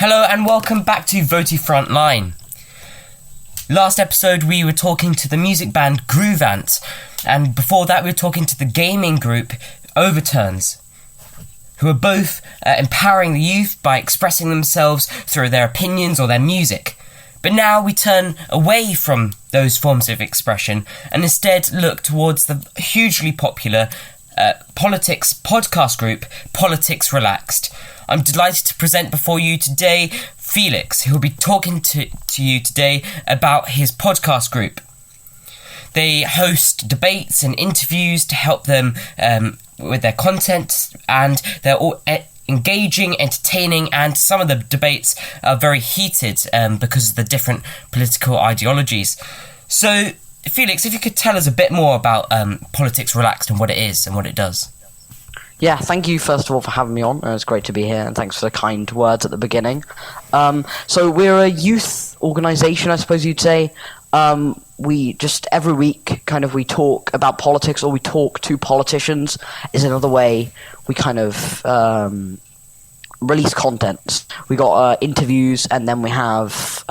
Hello and welcome back to VoTY Frontline. Last episode we were talking to the music band Groovant, and before that we were talking to the gaming group OverTurnz, who are both empowering the youth by expressing themselves through their opinions or their music. But now we turn away from those forms of expression and instead look towards the hugely popular politics podcast group Politics Relaxed. I'm delighted to present before you today Felix, who will be talking to you today about his podcast group. They host debates and interviews to help them with their content, and they're all engaging, entertaining, and some of the debates are very heated because of the different political ideologies. So, Felix, if you could tell us a bit more about Politics Relaxed and what it is and what it does. Yeah, thank you first of all for having me on. It's great to be here, and thanks for the kind words at the beginning. So we're a youth organisation, I suppose you'd say. We just every week we talk about politics, or we talk to politicians is another way we release content. We got interviews, and then we have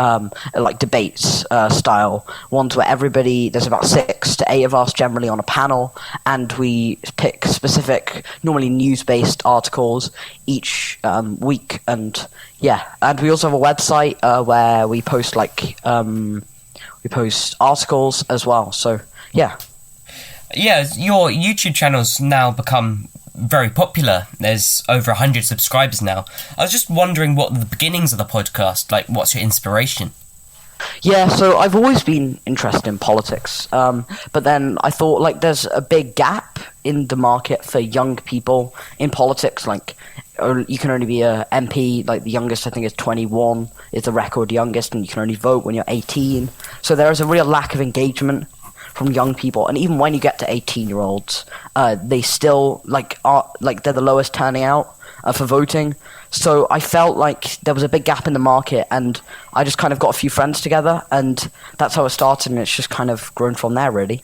debates style ones where there's about 6 to 8 of us generally on a panel, and we pick specific, normally news-based articles each week. And we also have a website where we post we post articles as well. So yeah, your YouTube channel's now become very popular. There's over 100 subscribers now. I was just wondering what the beginnings of the podcast, what's your inspiration? Yeah, so I've always been interested in politics, but then I thought there's a big gap in the market for young people in politics. You can only be a MP, the youngest I think is 21 is the record youngest, and you can only vote when you're 18. So there is a real lack of engagement from young people, and even when you get to 18-year-olds, they still they're the lowest turning out for voting. So I felt like there was a big gap in the market, and I just got a few friends together, and that's how it started, and it's just grown from there, really.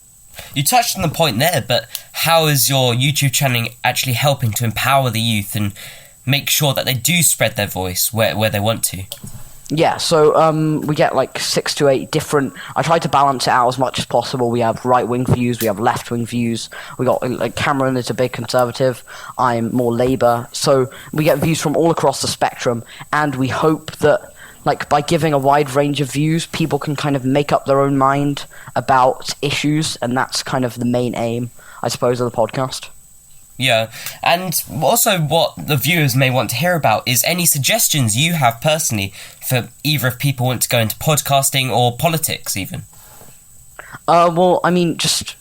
You touched on the point there, but how is your YouTube channel actually helping to empower the youth and make sure that they do spread their voice where they want to? Yeah, so we get 6 to 8 different. I try to balance it out as much as possible. We have right-wing views, we have left-wing views. We got Cameron is a big conservative. I'm more Labour. So we get views from all across the spectrum, and we hope that by giving a wide range of views, people can make up their own mind about issues, and that's the main aim, I suppose, of the podcast. Yeah, and also what the viewers may want to hear about is any suggestions you have personally for either if people want to go into podcasting or politics even. Just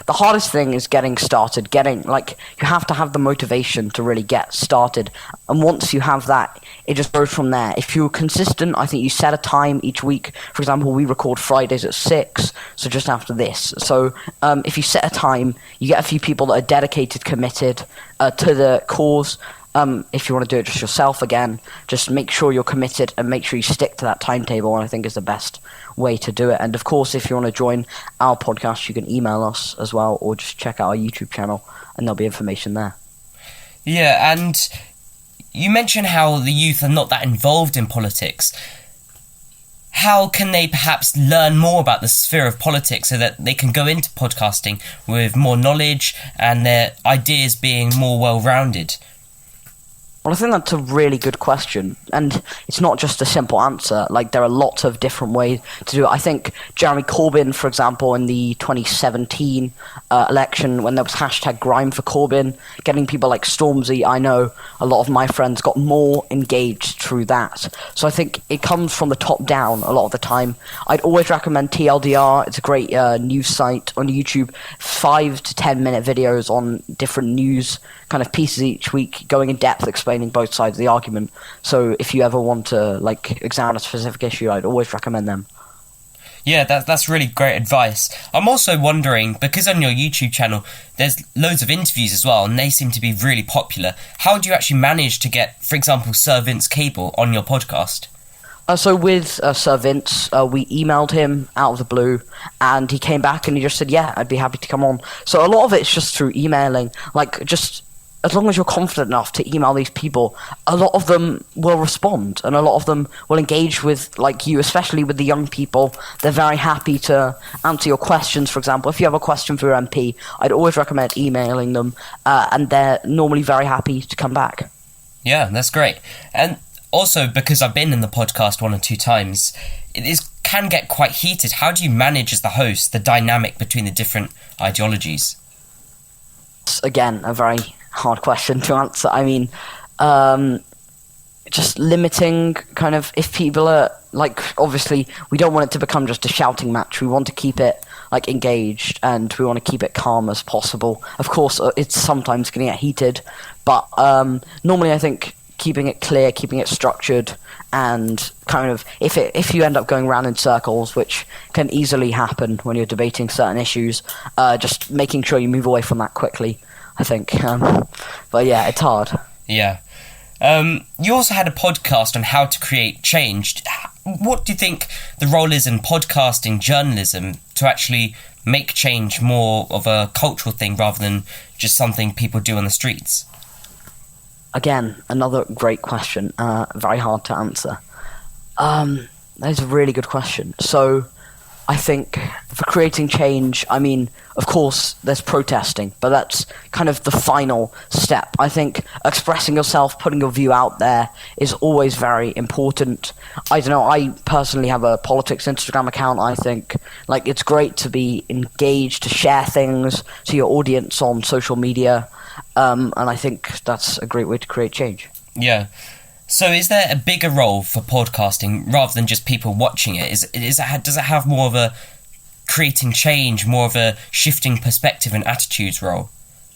the hardest thing is getting started. You have to have the motivation to really get started, and once you have that, it just goes from there. If you're consistent, I think you set a time each week. For example, we record Fridays at 6, so just after this. So if you set a time, you get a few people that are dedicated, committed to the cause. If you want to do it just yourself again, just make sure you're committed and make sure you stick to that timetable, and I think is the best way to do it. And of course, if you want to join our podcast, you can email us as well, or just check out our YouTube channel and there'll be information there. Yeah, and you mentioned how the youth are not that involved in politics. How can they perhaps learn more about the sphere of politics so that they can go into podcasting with more knowledge and their ideas being more well-rounded? Well, I think that's a really good question, and it's not just a simple answer. There are lots of different ways to do it. I think Jeremy Corbyn, for example, in the 2017 election, when there was #Grime for Corbyn, getting people like Stormzy, I know a lot of my friends got more engaged through that. So I think it comes from the top down a lot of the time. I'd always recommend TLDR. It's a great news site on YouTube, 5 to 10 minute videos on different news pieces each week, going in depth, explaining both sides of the argument. So if you ever want to examine a specific issue, I'd always recommend them. Yeah, that's really great advice. I'm also wondering, because on your YouTube channel there's loads of interviews as well, and they seem to be really popular, how do you actually manage to get, for example, Sir Vince Cable on your podcast? So with Sir Vince, we emailed him out of the blue, and he came back and he just said, yeah, I'd be happy to come on. So a lot of it's just through emailing, as long as you're confident enough to email these people, a lot of them will respond, and a lot of them will engage with, like, you, especially with the young people. They're very happy to answer your questions. For example, if you have a question for your MP, I'd always recommend emailing them, and they're normally very happy to come back. Yeah, that's great. And also, because I've been in the podcast 1 or 2 times, can get quite heated. How do you manage as the host the dynamic between the different ideologies? It's, again, a very hard question to answer. I mean, just limiting kind of, if people are, like, obviously we don't want it to become just a shouting match. We want to keep it, like, engaged, and we want to keep it calm as possible. Of course, it's sometimes going to get heated, but normally I think keeping it clear, keeping it structured, and kind of, if you end up going round in circles, which can easily happen when you're debating certain issues, just making sure you move away from that quickly, I think. But yeah, it's hard. Yeah. You also had a podcast on how to create change. What do you think the role is in podcasting journalism to actually make change more of a cultural thing rather than just something people do on the streets? Again, another great question. Very hard to answer. That is a really good question. So, I think for creating change, I mean, of course, there's protesting, but that's kind of the final step. I think expressing yourself, putting your view out there is always very important. I don't know, I personally have a politics Instagram account. I think, like, it's great to be engaged, to share things to your audience on social media, and I think that's a great way to create change. Yeah. So is there a bigger role for podcasting rather than just people watching it? Does it have more of a creating change, more of a shifting perspective and attitudes role?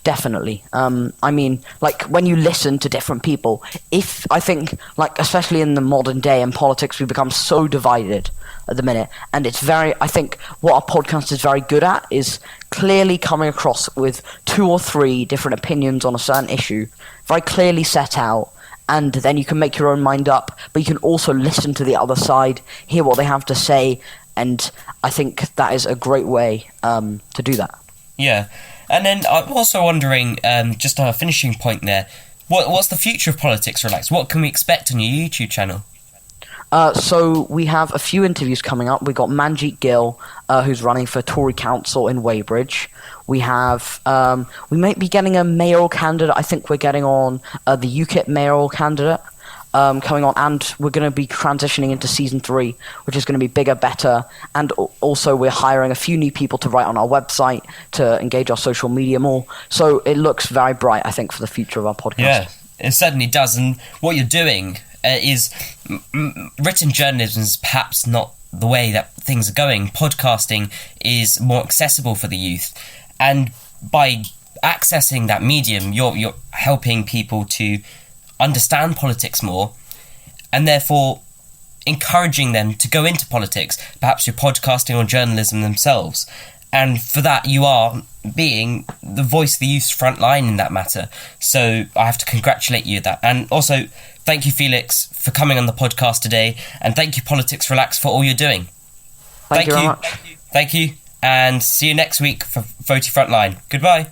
Definitely. I mean, like, when you listen to different people, I think, like, especially in the modern day in politics, we become so divided at the minute, and I think what our podcast is very good at is clearly coming across with 2 or 3 different opinions on a certain issue, very clearly set out, and then you can make your own mind up, but you can also listen to the other side, hear what they have to say, and I think that is a great way to do that. Yeah, and then I'm also wondering, just on a finishing point there, what's the future of Politics Relax? What can we expect on your YouTube channel? So we have a few interviews coming up. We've got Manjeet Gill, who's running for Tory Council in Weybridge. We have, we might be getting a mayoral candidate. I think we're getting on the UKIP mayoral candidate coming on, and we're going to be transitioning into season 3, which is going to be bigger, better, and also we're hiring a few new people to write on our website to engage our social media more. So it looks very bright, I think, for the future of our podcast. Yeah, it certainly does. And what you're doing is written journalism is perhaps not the way that things are going. Podcasting is more accessible for the youth, and by accessing that medium, you're helping people to understand politics more, and therefore encouraging them to go into politics, perhaps through podcasting or journalism themselves. And for that, you are being the voice of the youth's front line in that matter. So I have to congratulate you on that. And also, thank you, Felix, for coming on the podcast today. And thank you, Politics Relax, for all you're doing. Thank you very much. Thank you. And see you next week for VoTY Frontline. Goodbye.